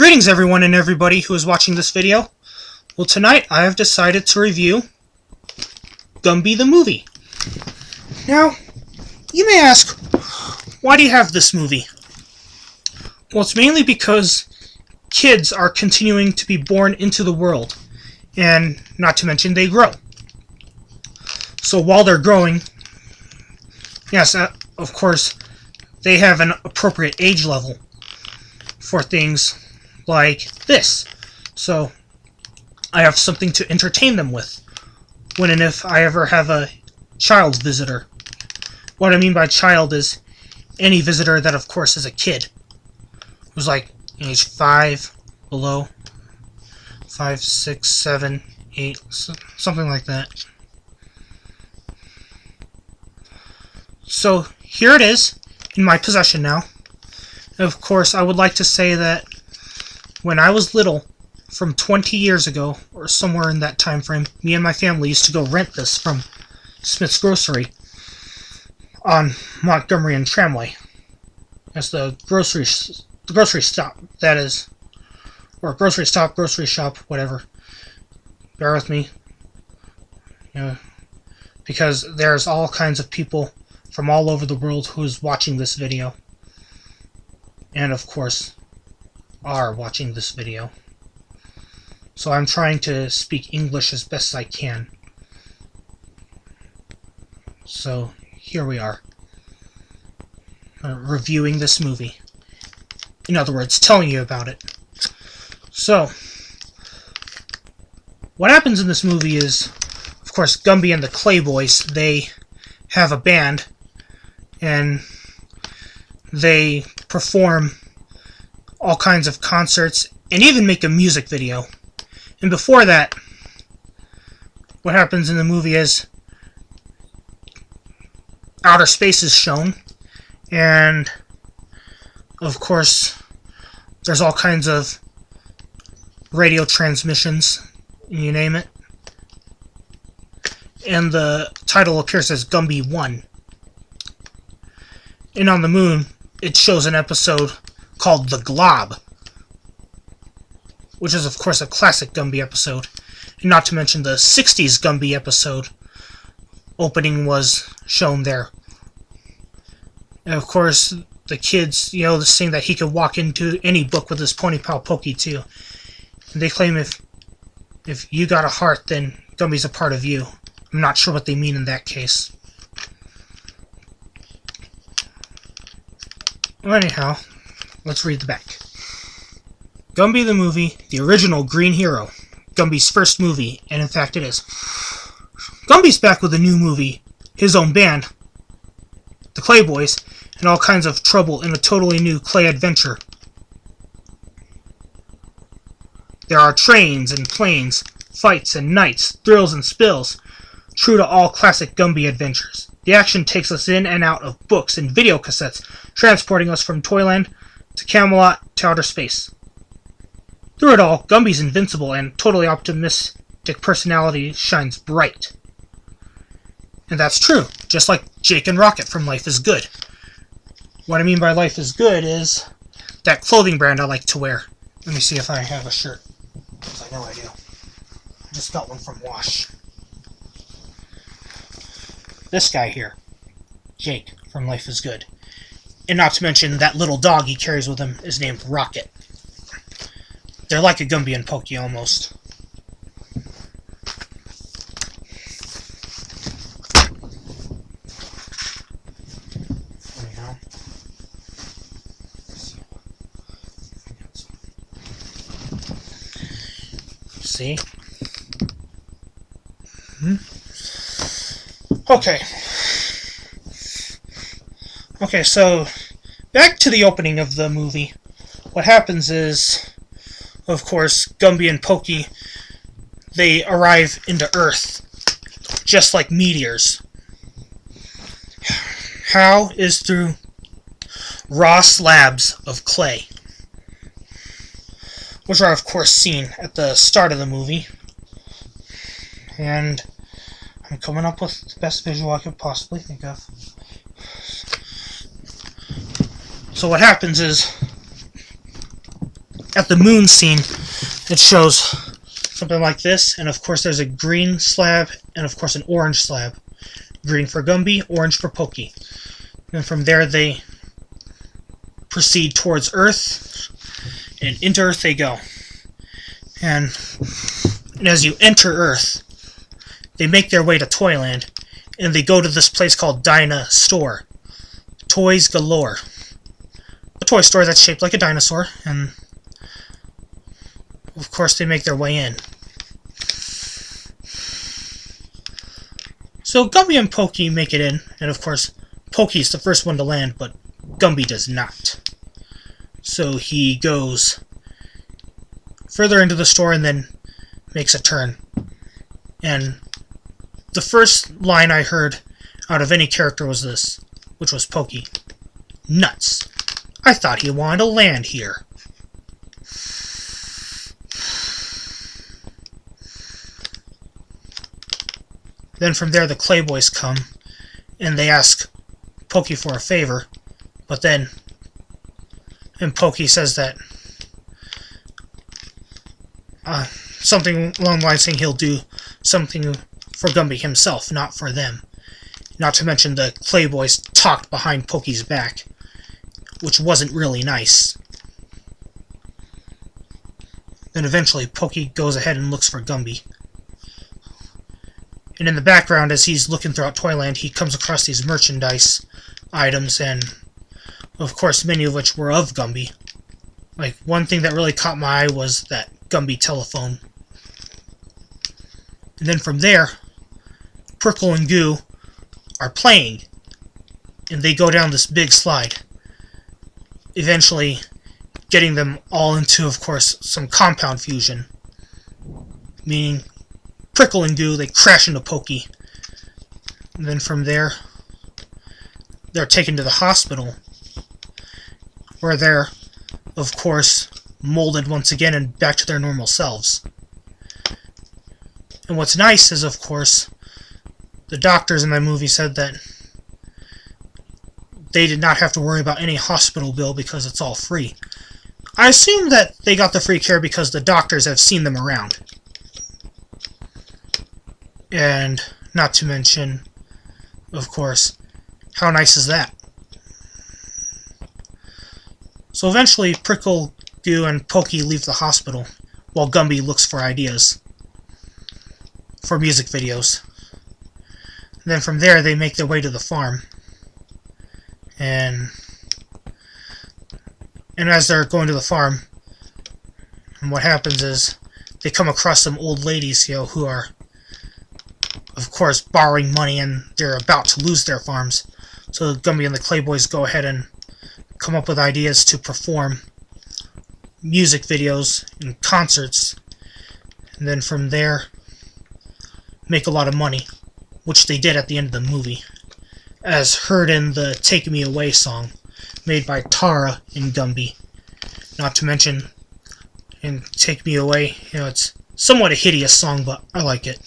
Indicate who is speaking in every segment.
Speaker 1: Greetings everyone and everybody who is watching this video. Well, tonight I have decided to review Gumby the movie. Now, you may ask, why do you have this movie? Well, it's mainly because kids are continuing to be born into the world, and not to mention they grow. So while they're growing, yes, of course, they have an appropriate age level for things like this. So I have something to entertain them with when and if I ever have a child visitor. What I mean by child is any visitor that, of course, is a kid. Who's like age 5, below, 5, 6, 7, 8, something like that. So here it is in my possession now. And of course, I would like to say that when I was little, from 20 years ago, or somewhere in that time frame, me and my family used to go rent this from Smith's Grocery on Montgomery and Tramway. That's the grocery stop, that is. Or grocery stop, grocery shop, whatever. Bear with me. Because there's all kinds of people from all over the world who's watching this video. And of course, are watching this video. So I'm trying to speak English as best I can. So here we are, reviewing this movie. In other words, telling you about it. So, what happens in this movie is, of course, Gumby and the Clay Boys, they have a band, and they perform all kinds of concerts, and even make a music video. And before that, what happens in the movie is outer space is shown, and of course there's all kinds of radio transmissions, you name it, and the title appears as Gumby 1. And on the moon it shows an episode called The Glob, which is of course a classic Gumby episode, and not to mention the 60s Gumby episode opening was shown there. And of course the kids, saying that he could walk into any book with his Pony Pal Pokey too. And they claim if you got a heart, then Gumby's a part of you. I'm not sure what they mean in that case. Well, anyhow, let's read the back. Gumby the movie, the original green hero. Gumby's first movie, and in fact it is. Gumby's back with a new movie, his own band, the Clay Boys, and all kinds of trouble in a totally new clay adventure. There are trains and planes, fights and knights, thrills and spills, true to all classic Gumby adventures. The action takes us in and out of books and video cassettes, transporting us from Toyland to Camelot to outer space. Through it all, Gumby's invincible and totally optimistic personality shines bright. And that's true, just like Jake and Rocket from Life is Good. What I mean by Life is Good is that clothing brand I like to wear. Let me see if I have a shirt, because I know I do. I just got one from Wash. This guy here, Jake from Life is Good. And not to mention that little dog he carries with him is named Rocket. They're like a Gumby and Pokey almost. Anyhow. See? Okay, so back to the opening of the movie. What happens is, of course, Gumby and Pokey, they arrive into Earth, just like meteors. How is through raw slabs of clay, which are, of course, seen at the start of the movie. And I'm coming up with the best visual I could possibly think of. So what happens is at the moon scene, it shows something like this, and of course there's a green slab, and of course an orange slab. Green for Gumby, orange for Pokey. And from there they proceed towards Earth, and into Earth they go. And as you enter Earth, they make their way to Toyland, and they go to this place called Dyna Store. Toys galore. A toy store that's shaped like a dinosaur, and of course they make their way in. So Gumby and Pokey make it in, and of course Pokey's the first one to land, but Gumby does not. So he goes further into the store and then makes a turn. And the first line I heard out of any character was this, which was Pokey. Nuts. I thought he wanted to land here. Then from there the Clayboys come, and they ask Pokey for a favor, but then Pokey says that something along the line saying he'll do something for Gumby himself, not for them. Not to mention the Clayboys talked behind Pokey's back, which wasn't really nice. Then eventually Pokey goes ahead and looks for Gumby. And in the background, as he's looking throughout Toyland, he comes across these merchandise items, and of course many of which were of Gumby. Like, one thing that really caught my eye was that Gumby telephone. And then from there, Prickle and Goo are playing, and they go down this big slide, eventually getting them all into, of course, some compound fusion, meaning Prickle and Goo, they crash into Pokey. And then from there, they're taken to the hospital, where they're, of course, molded once again and back to their normal selves. And what's nice is, of course, the doctors in that movie said that they did not have to worry about any hospital bill because it's all free. I assume that they got the free care because the doctors have seen them around. And not to mention, of course, how nice is that? So eventually, Prickle, Goo, and Pokey leave the hospital, while Gumby looks for ideas for music videos. And then from there, they make their way to the farm. And as they're going to the farm, what happens is they come across some old ladies, who are, of course, borrowing money, and they're about to lose their farms. So Gumby and the Clayboys go ahead and come up with ideas to perform music videos and concerts, and then from there make a lot of money, which they did at the end of the movie, as heard in the Take Me Away song made by Tara and Gumby. Not to mention, in Take Me Away, it's somewhat a hideous song, but I like it.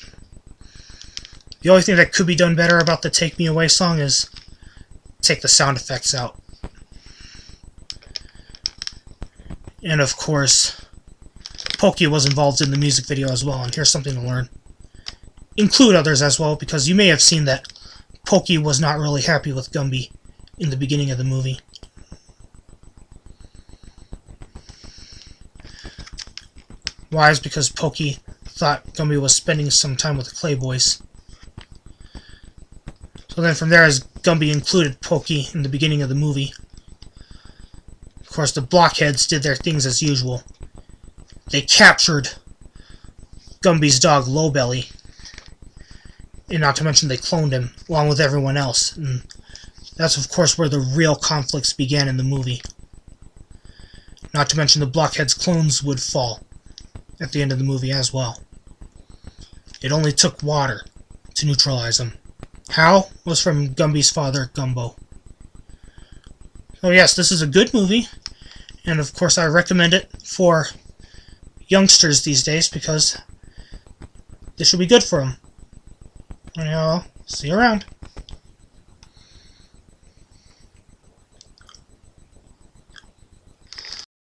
Speaker 1: The only thing that could be done better about the Take Me Away song is take the sound effects out. And of course, Pokey was involved in the music video as well, and here's something to learn. Include others as well, because you may have seen that Pokey was not really happy with Gumby in the beginning of the movie. Why? Is because Pokey thought Gumby was spending some time with the Clayboys. So then from there, as Gumby included Pokey in the beginning of the movie, of course the blockheads did their things as usual. They captured Gumby's dog Lowbelly, and not to mention they cloned him along with everyone else, and that's of course where the real conflicts began in the movie. Not to mention the blockheads' clones would fall at the end of the movie as well. It only took water to neutralize them. How? Was from Gumby's father, Gumbo. So yes, this is a good movie, and of course I recommend it for youngsters these days because this should be good for them. Anyhow, see you around.